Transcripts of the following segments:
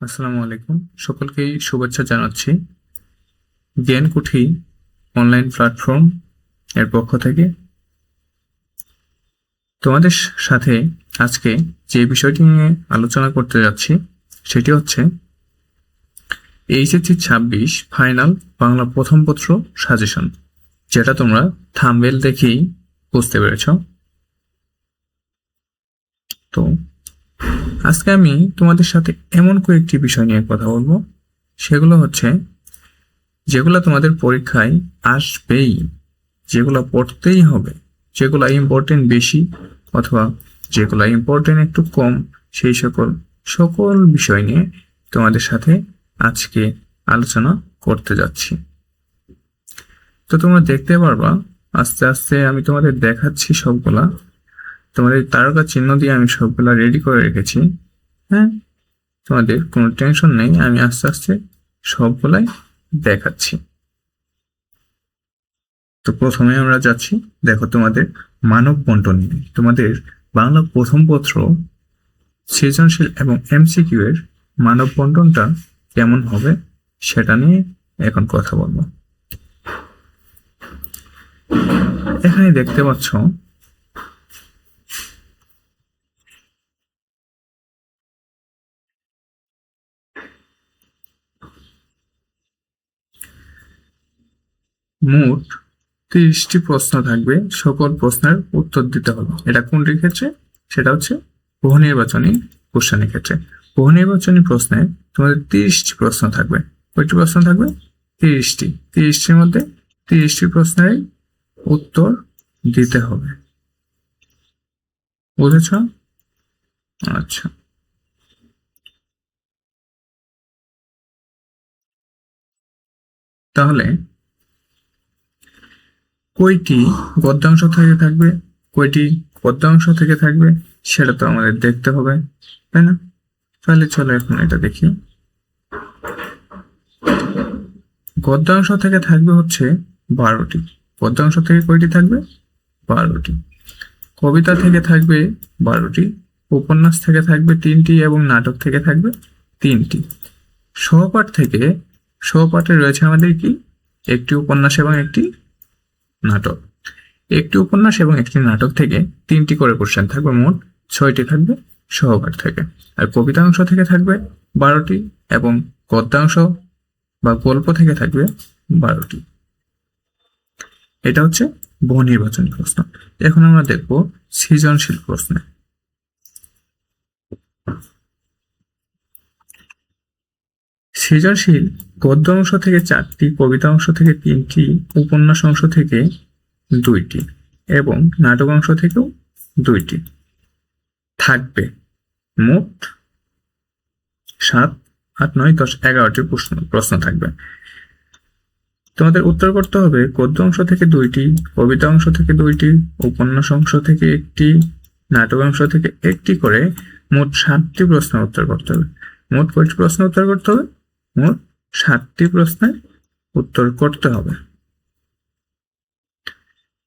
আসসালামু আলাইকুম, সকলকেই শুভেচ্ছা জানাচ্ছি। জ্ঞানকুঠি অনলাইন প্ল্যাটফর্ম এর পক্ষ থেকে তোমাদের সাথে আজকে যে বিষয়টি নিয়ে আলোচনা করতে যাচ্ছি সেটি হচ্ছে এইচএসসি 26 ফাইনাল বাংলা প্রথম পত্র সাজেশন, যেটা তোমরা থাম্বনেল দেখেই বুঝতে পেরেছ। তো আজকে আমি তোমাদের সাথে এমন কয়েকটি বিষয় নিয়ে কথা বলবো, সেগুলো হচ্ছে যেগুলো তোমাদের পরীক্ষায় আসবেই, যেগুলো পড়তেই হবে, যেগুলো ইম্পর্টেন্ট বেশি অথবা যেগুলো ইম্পর্টেন্ট একটু কম, সেই সকল বিষয় নিয়ে তোমাদের সাথে আজকে আলোচনা করতে যাচ্ছি। তো তোমরা দেখতে পারবা আস্তে আস্তে আমি তোমাদের দেখাচ্ছি সবগুলা, তোমাদের তারকা চিহ্ন দিয়ে আমি সবগুলা রেডি করে রেখেছি। হ্যাঁ, তোমাদের কোনো টেনশন নেই, আমি আস্তে আস্তে সবগুলাই দেখাচ্ছি। তো প্রথমে আমরা যাচ্ছি, দেখো তোমাদের মানব বন্টন নিয়ে, তোমাদের বাংলা প্রথম পত্র সৃজনশীল এবং এমসিকিউ এর মানব বন্টনটা কেমন হবে সেটা নিয়ে এখন কথা বলবো। এখানে দেখতে পাচ্ছ মোট 30টি প্রশ্ন থাকবে, সকল প্রশ্নের উত্তর দিতে হবে। এটা কোনটির ক্ষেত্রে? সেটা হচ্ছে বহু নির্বাচনী কোশ্চেনের ক্ষেত্রে। বহু নির্বাচনী প্রশ্নে তোমাদের 30টি প্রশ্ন থাকবে। কয়টি প্রশ্ন থাকবে? 30টি। 30টির মধ্যে 30টি প্রশ্নের উত্তর দিতে হবে। বুঝেছ? আচ্ছা, তাহলে কয়টি গদ্যাংশ থেকে থাকবে, কয়টি পদ্যাংশ থেকে থাকবে, সেটা তো আমাদের দেখতে হবে, তাই না? তাহলে চলো এখন এটা দেখি। গদ্যাংশ থেকে থাকবে হচ্ছে 12টি। পদ্যাংশ থেকে কয়টি থাকবে? 12টি। কবিতা থেকে থাকবে 12টি, উপন্যাস থেকে থাকবে 3টি এবং নাটক থেকে থাকবে 3টি। সহপাঠে রয়েছে আমাদের কি? একটি উপন্যাস এবং একটি নাটক। একটি উপন্যাস এবং একটি নাটক থেকে 3টি করে কোশ্চেন থাকবে, মোট 6টি থাকবে সহপাঠ থেকে। আর কবিতা অংশ থেকে থাকবে 12টি এবং গদ্যাংশ বা গল্প থেকে থাকবে 12টি। এটা হচ্ছে বহু নির্বাচনী প্রশ্ন। এখন আমরা দেখব সৃজনশীল প্রশ্ন। সৃজনশীল গদ্য অংশ থেকে 4টি, কবিতা অংশ থেকে 3টি, উপন্যাস অংশ থেকে 2টি এবং নাটক অংশ থেকেও 2টি থাকবে। মোট 7, 8, 9, 10, 11টি প্রশ্ন থাকবে। তোমাদের উত্তর করতে হবে গদ্য অংশ থেকে 2টি, কবিতা অংশ থেকে 2টি, উপন্যাস অংশ থেকে 1টি, নাটক অংশ থেকে 1টি করে মোট 7টি প্রশ্নের উত্তর করতে হবে। মোট কয়টি প্রশ্ন উত্তর করতে হবে? মোট 7টি প্রশ্নের উত্তর করতে হবে।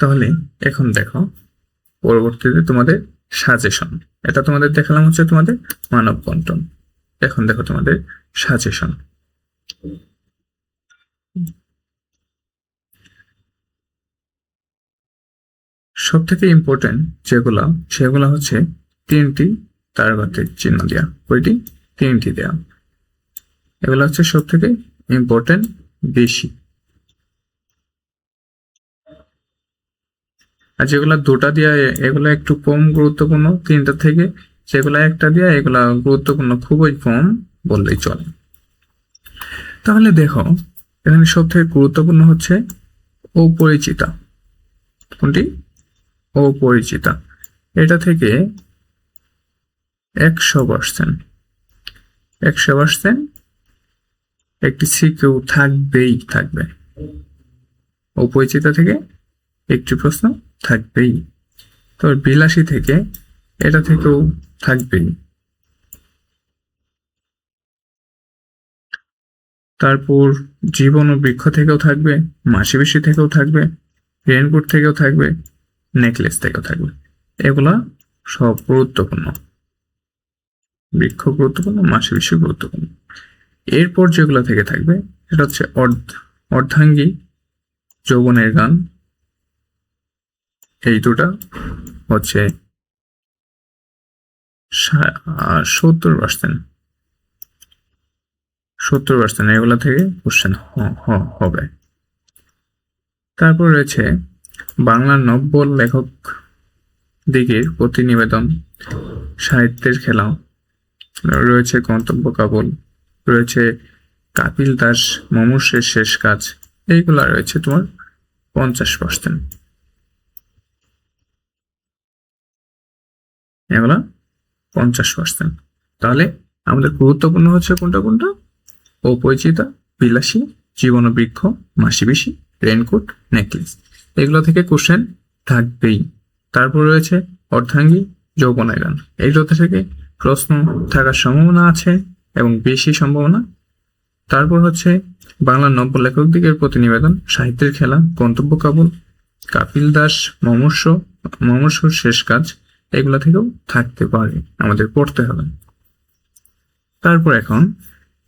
তাহলে এখন দেখো পরবর্তীতে তোমাদের সাজেশন। এটা তোমাদের দেখালাম হচ্ছে তোমাদের মানব বন্টন। এখন দেখো তোমাদের সাজেশন। সব থেকে ইম্পর্টেন্ট সেগুলো হচ্ছে 3টি তারকাতে চিহ্ন দেওয়া। কয়টি? 3টি দেওয়া। এগুলো হচ্ছে সব থেকে ইম্পর্টেন্ট বেশি। আর যেগুলো 2টা দেওয়া এগুলো একটু কম গুরুত্বপূর্ণ, 3টা থেকে যেগুলো 1টা দেওয়া এগুলা গুরুত্বপূর্ণ খুবই কম বললেই চলে। তাহলে দেখো এখানে সব থেকে গুরুত্বপূর্ণ হচ্ছে অপরিচিতা। কোনটি? অপরিচিতা। এটা থেকে 100% একটি সিকিউ থাকবে। অপরিচিতা থেকে একটি প্রশ্ন থাকবেই। তবে বিলাসী থেকে এটা থেকেও থাকবেই। তারপর জীবন ও বৃক্ষ থেকেও থাকবে, মাসিবেশি থেকেও থাকবে, রেনকোট থেকেও থাকবে, নেকলেস থেকেও থাকবে। এগুলা সব গুরুত্বপূর্ণ। বৃক্ষ গুরুত্বপূর্ণ, মাসি বেশি গুরুত্বপূর্ণ। এরপর যেগুলো থেকে থাকবে সেটা হচ্ছে অর্ধাঙ্গী, যৌবনের গান, এই দুটা হচ্ছে 70%, 70% এগুলা থেকে কোশ্চেন হবে। তারপর রয়েছে বাংলার নব্য লেখক দিগের প্রতিনিবেদন, সাহিত্যের খেলা, রয়েছে গন্তব্য কাবুল, রয়েছে কাপিল দাস মুমূর্ষের শেষ কাজ, এইগুলা রয়েছে তোমার 50%। এগুলা 50%। তাহলে আমাদের গুরুত্বপূর্ণ হচ্ছে কোনটা কোনটা? অপরিচিতা, বিলাসী, জীবন বৃক্ষ, মাসি বেশি, রেনকোট, নেকলেস, এগুলো থেকে কোশ্চেন থাকবেই। তারপর রয়েছে অর্ধাঙ্গী, যৌবনের গান, এইগুলো থেকে প্রশ্ন থাকার সম্ভাবনা আছে এবং বেশি সম্ভাবনা। তারপর হচ্ছে বাংলার নব্য লেখক দিগের প্রতিনিবেদন, সাহিত্যের খেলা, গন্তব্য কাবুল, কাপিল দাস মুমূর্ষুর শেষ কাজ, এগুলা থেকেও থাকতে পারে, আমাদের পড়তে হবে। তারপর এখন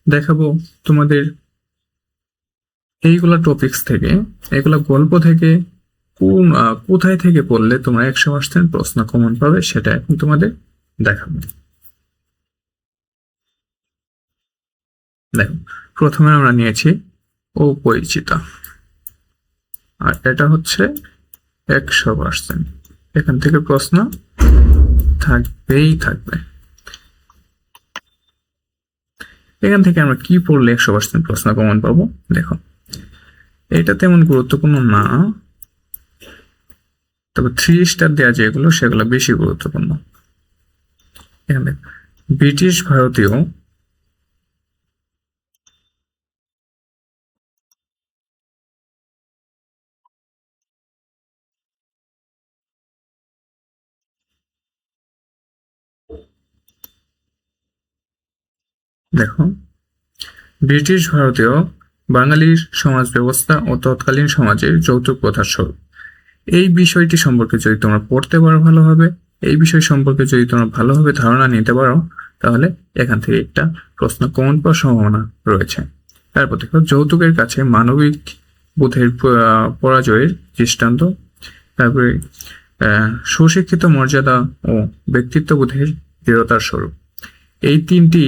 দেখাবো তোমাদের এইগুলা টপিকস থেকে, এগুলা গল্প থেকে কোথায় থেকে পড়লে তোমরা 100% প্রশ্ন কমন পাবে, সেটা এখন তোমাদের দেখাবো। দেখো, প্রথমে আমরা নিয়েছি অপরিচিতা, আর এটা হচ্ছে 100%, এখান থেকে প্রশ্ন থাকবেই থাকবে। এখান থেকে আমরা কি পড়লে 100% প্রশ্ন কমন পাবো? দেখো, এটা তেমন গুরুত্বপূর্ণ না, তবে 3 স্টার দেওয়া যেগুলো সেগুলো বেশি গুরুত্বপূর্ণ। এখানে ব্রিটিশ ভারতীয় দেখো, ব্রিটিশ ভারতীয় বাঙালির সমাজ ব্যবস্থা ও তৎকালীন সমাজের যৌতুক প্রথার স্বরূপ, এই বিষয়টি সম্পর্কে যদি তোমরা পড়তে পারো ভালোভাবে, এই বিষয় সম্পর্কে যদি তোমরা ভালোভাবে ধারণা নিতে পারো, তাহলে এখান থেকে একটা প্রশ্ন কমন পাওয়ার সম্ভাবনা রয়েছে। তারপর দেখো, যৌতুকের কাছে মানবিক বোধের পরাজয়ের দৃষ্টান্ত, তারপরে সুশিক্ষিত মর্যাদা ও ব্যক্তিত্ব বোধের দৃঢ়তার স্বরূপ, এই তিনটি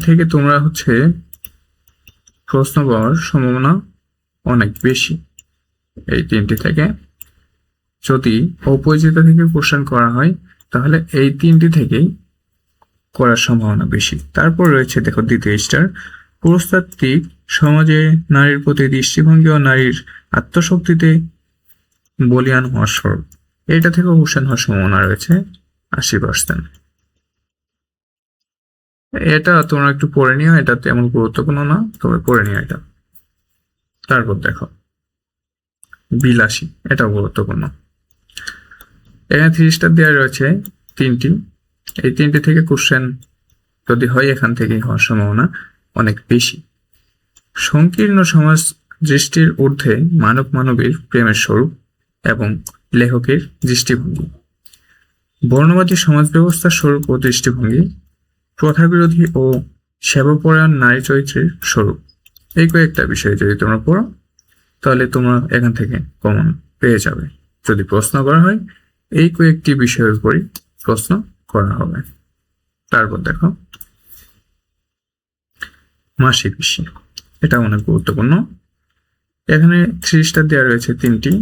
থেকে তোমরা হচ্ছে প্রশ্ন পাওয়ার সম্ভাবনা অনেক বেশি। এই তিনটি থেকে যদি অপরিচিত থেকে কোশ্চেন করা হয়, তাহলে এই তিনটি থেকেই করার সম্ভাবনা বেশি। তারপর রয়েছে দেখো দ্বিতীয় স্টার, পুরুষতাত্ত্বিক সমাজে নারীর প্রতি দৃষ্টিভঙ্গি ও নারীর আত্মশক্তিতে বলিয়ান হওয়ার স্বরূপ, এটা থেকেও কোশ্চেন হওয়ার সম্ভাবনা রয়েছে 80%। এটা তোমরা একটু পড়ে নিও, এটা তেমন গুরুত্বপূর্ণ না, তবে পড়ে নিও এটা। তারপর দেখো বিলাসী, এটাও গুরুত্বপূর্ণ। এখানে 3 স্টার দেওয়া রয়েছে 3টি, এই 3টি থেকে কোশ্চেন যদি হয় এখান থেকে হওয়ার সম্ভাবনা অনেক বেশি। সংকীর্ণ সমাজ দৃষ্টির ঊর্ধ্বে মানবীর প্রেমের স্বরূপ এবং লেখকের দৃষ্টিভঙ্গি, বর্ণবাদী সমাজ ব্যবস্থার স্বরূপ ও দৃষ্টিভঙ্গি, প্রথাবিরোধী ও সেবাপরায়ণ নারী চরিত্রের স্বরূপ, এই কয়েকটা বিষয় যদি তোমরা পড়ো, তাহলে তোমরা এখান থেকে কমন পেয়ে যাবে। যদি প্রশ্ন করা হয়, এই কয়েকটি বিষয়ের উপরই প্রশ্ন করা হবে। তারপর দেখো মাসি বেশি, এটা অনেক গুরুত্বপূর্ণ। এখানে 3 স্টার দেওয়া রয়েছে 3টি।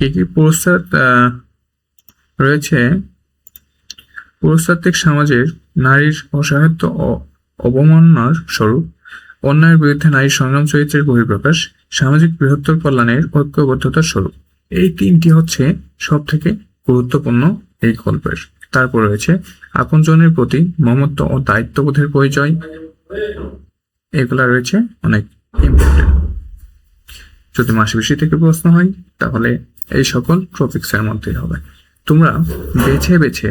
কি রয়েছে পুরুষতাত্ত্বিক সমাজের নারীর অসহায়ত্ব ও অবমাননার স্বরূপ, অন্যায়ের বিরুদ্ধে নারীর সংগ্রাম চরিত্রের বহিঃপ্রকাশ, সামাজিক বৃহত্তর কল্যাণের ঐক্যবদ্ধতার স্বরূপ, এই 3টি হচ্ছে সব থেকে গুরুত্বপূর্ণ এই গল্পের। তারপর রয়েছে আপনজনের প্রতি মমত্ব ও দায়িত্ববোধের পরিচয়, এগুলা রয়েছে অনেক ইম্পর্টেন্ট। যদি মাসি বেশি থেকে প্রশ্ন হয়, তাহলে এই সকল টপিক্সের মধ্যেই হবে। তোমরা বেছে বেছে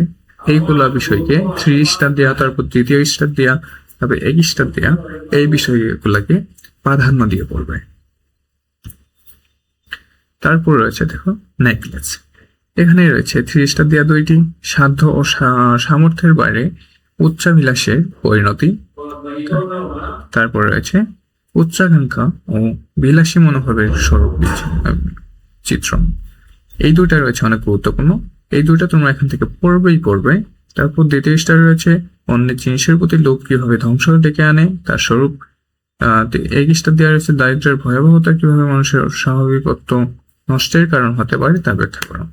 এইগুলা বিষয়কে 3 স্টার দেওয়া, তারপর 2য় স্টার দেওয়া, তারপর 1 স্টার দেওয়া, এই বিষয়গুলোকে প্রাধান্য দিয়ে পড়বে। তারপর রয়েছে দেখো নেকলেস, এখানে রয়েছে 3 স্টার দেওয়া 2টি, সাধ্য ও সামর্থ্যের বাইরে উচ্চাভিলাষের পরিণতি। তারপর রয়েছে উচ্চাকাঙ্ক্ষা ও বিলাসী মনোভাবের স্বরূপ চিত্রণ। এই দুইটা রয়েছে অনেক গুরুত্বপূর্ণ, এই দুইটা তোমরা এখান থেকে পড়বে। তারপর 2য় স্টার রয়েছে অন্যের জিনিসের প্রতি লোভ কিভাবে ধ্বংস ডেকে আনে তার স্বরূপ। 1 স্টার দেওয়া রয়েছে দারিদ্র্যের ভয়াবহতা কিভাবে মানুষের স্বাভাবিকত্ব নষ্টের কারণ হতে পারে তা ব্যাখ্যা করো।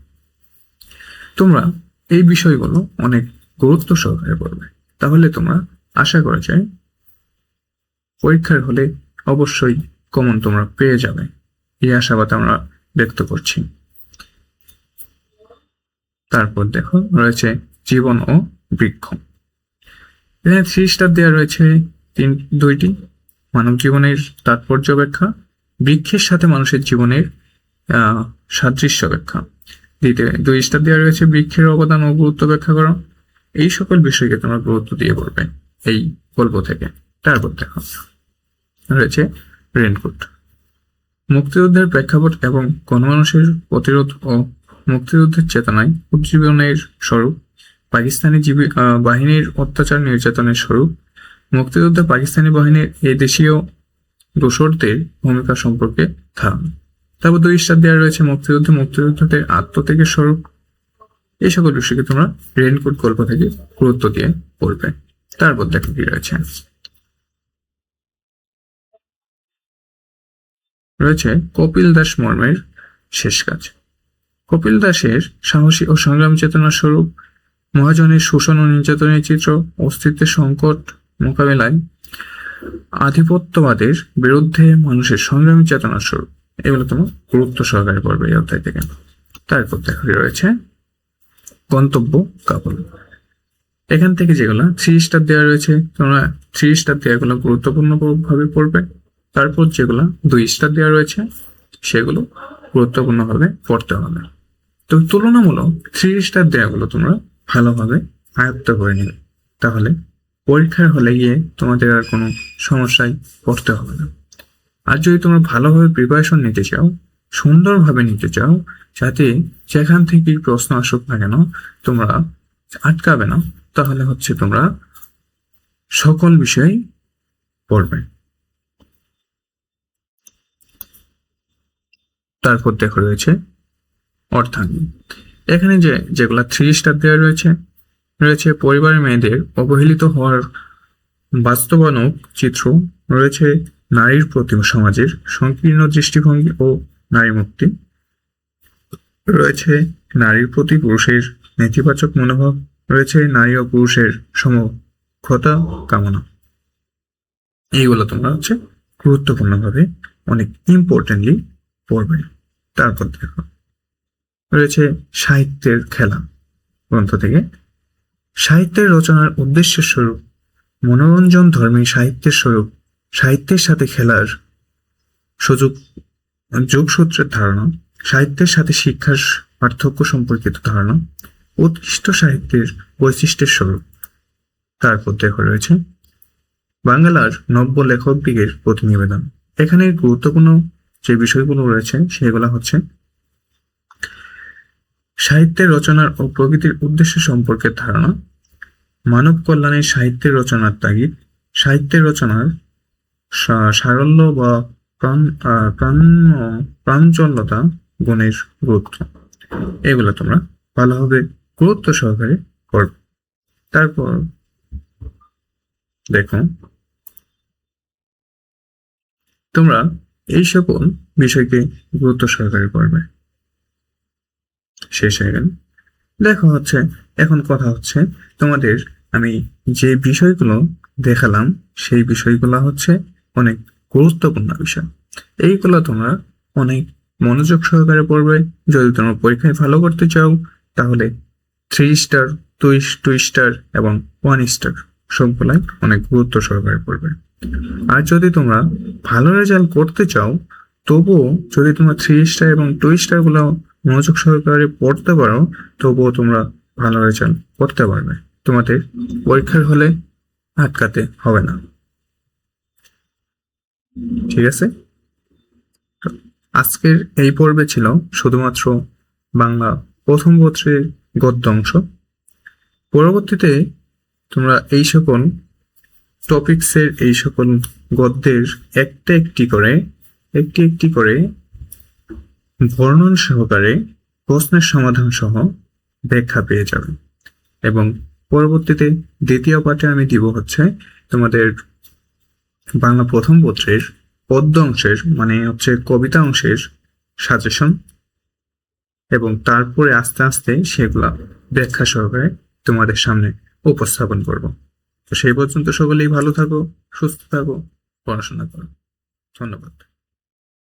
তোমরা এই বিষয়গুলো অনেক গুরুত্ব সহকারে পড়বে, তাহলে তোমরা আশা করা যায় পরীক্ষার হলে অবশ্যই কমন তোমরা পেয়ে যাবে, এই আশাবাদ আমরা ব্যক্ত করছি। তারপর দেখো রয়েছে জীবন ও বৃক্ষ। এখানে 3 স্টার দেওয়া রয়েছে 2টি, মানব জীবনের তাৎপর্য ব্যাখ্যা, বৃক্ষের সাথে মানুষের জীবনের সাদৃশ্য ব্যাখ্যা। 2 স্টার দেওয়া রয়েছে বৃক্ষের অবদান ও গুরুত্ব ব্যাখ্যা করো। এই সকল বিষয়কে তোমরা গুরুত্ব দিয়ে পড়বে এই গল্প থেকে। তারপর দেখো রয়েছে রেনকোট, মুক্তিযুদ্ধের প্রেক্ষাপট এবং গণমানুষের প্রতিরোধ ও মুক্তিযুদ্ধের চেতনায় উজ্জীবনের স্বরূপ, পাকিস্তানি বাহিনীর অত্যাচার নির্যাতনের স্বরূপ, মুক্তিযুদ্ধে পাকিস্তানি বাহিনীর এই দেশীয় দোসরদের ভূমিকা সম্পর্কে ধারণা। তারপর 2 স্টার দেওয়া রয়েছে মুক্তিযুদ্ধের আত্মত্যাগের স্বরূপ। এই সকল বিষয়কে তোমরা রেনকোট গল্প থেকে গুরুত্ব দিয়ে পড়বে। তারপর দেখো কি রয়েছে কপিল দাস মর্মের শেষ কাজ। কপিল দাসের সাহসী ও সংগ্রাম চেতনার স্বরূপ, মহাজনের শোষণ ও নির্যাতনের চিত্র, অস্তিত্বের সংকট মোকাবেলায় আধিপত্যবাদের বিরুদ্ধে মানুষের সংগ্রামী চেতনার স্বরূপ। এগুলো তোমার গুরুত্ব সহকারে পড়বে এই অধ্যায় থেকে। তারপর দেখো রয়েছে গন্তব্য কাবুল। এখান থেকে যেগুলো 3 স্টার দেওয়া রয়েছে তোমরা 3 স্টার দেওয়াগুলো গুরুত্বপূর্ণ ভাবে পড়বে। তারপর যেগুলো 2 স্টার দেওয়া রয়েছে সেগুলো গুরুত্বপূর্ণভাবে পড়তে হবে। তো তুলনামূলক 3 স্টার দেওয়াগুলো তোমরা ভালোভাবে আয়ত্ত করে নিবে, তাহলে পরীক্ষার হলে গিয়ে তোমাদের আর কোনো সমস্যায় পড়তে হবে না। আর যদি তোমরা ভালোভাবে প্রিপারেশন নিতে চাও, সুন্দরভাবে নিতে চাও, যাতে যেখান থেকে প্রশ্ন আসুক না কেন তোমরা আটকাবে না, তাহলে তোমরা সকল বিষয় পড়বে। তারপর দেখো অর্থায়ন। এখানে যেগুলা 3 স্টার দেওয়া রয়েছে পরিবারের মেয়েদের অবহেলিত হওয়ার বাস্তবায়নক চিত্র, রয়েছে নারীর প্রতি সমাজের সংকীর্ণ দৃষ্টিভঙ্গি ও নারী মুক্তি, রয়েছে নারীর প্রতি পুরুষের নেতিবাচক মনোভাব, রয়েছে নারী ও পুরুষের সমক্ষতা কামনা। এইগুলো তোমরা গুরুত্বপূর্ণভাবে অনেক ইম্পর্টেন্টলি পড়বে। তারপর দেখো রয়েছে সাহিত্যের খেলা গ্রন্থ থেকে। সাহিত্যের রচনার উদ্দেশ্যের স্বরূপ, মনোরঞ্জন ধর্মী সাহিত্যের স্বরূপ, সাহিত্যের সাথে খেলার যোগসূত্রের ধারণা, সাহিত্যের সাথে শিক্ষার পার্থক্য সম্পর্কিত ধারণা, উৎকৃষ্ট সাহিত্যের বৈশিষ্ট্যের স্বরূপ। তারপর দেখো রয়েছে বাংলার নব্য লেখকদিগের প্রতিনিবেদন। এখানে গুরুত্বপূর্ণ যে বিষয়গুলো রয়েছে সেগুলো সাহিত্যের রচনার ও প্রকৃতির উদ্দেশ্য সম্পর্কে ধারণা, মানব কল্যাণের সাহিত্যের রচনার তাগিদ, সাহিত্যের রচনার সারল্য বা প্রাঞ্চলতা গুণের গুরুত্ব। এগুলো তোমরা ভালোভাবে গুরুত্ব সহকারে পড়বে। তারপর দেখো তোমরা এই সকল বিষয়কে গুরুত্ব সহকারে পড়বে। শেষ হয়ে গেল। দেখো এখন কথা তোমাদের আমি যে বিষয়গুলো দেখালাম সেই বিষয়গুলো অনেক গুরুত্বপূর্ণ বিষয়। এইগুলো তোমরা অনেক মনোযোগ সহকারে পড়বে। যদি তোমরা পরীক্ষায় ভালো করতে চাও তাহলে 3 স্টার 2 স্টার এবং 1 স্টার সবগুলাই অনেক গুরুত্ব সহকারে পড়বে। আর যদি তোমরা ভালো রেজাল্ট করতে চাও তবুও যদি তোমরা 3 স্টার এবং 2 স্টার গুলো মনোযোগ সহকারে পড়তে পারো তবুও তোমরা ভালো রেজাল্ট করতে পারবে, তোমাদের পরীক্ষার হলে আটকাতে হবে না। ঠিক আছে, আজকের এই পর্বে ছিল শুধুমাত্র বাংলা প্রথম পত্রের গদ্য অংশ। পরবর্তীতে তোমরা এই সকল টপিকসের এই সকল গদ্যের একটি একটি করে বর্ণন সহকারে প্রশ্নের সমাধান সহ ব্যাখ্যা পেয়ে যাবে। এবং পরবর্তীতে দ্বিতীয় পাঠে আমি দিব হচ্ছে তোমাদের বাংলা প্রথম পত্রের পদ্য অংশের মানে হচ্ছে কবিতা অংশের সাজেশন, এবং তারপরে আস্তে আস্তে সেগুলা ব্যাখ্যা সহকারে তোমাদের সামনে উপস্থাপন করব। তো সেই পর্যন্ত সকলেই ভালো থাকো, সুস্থ থাকো, পড়াশোনা করো। ধন্যবাদ।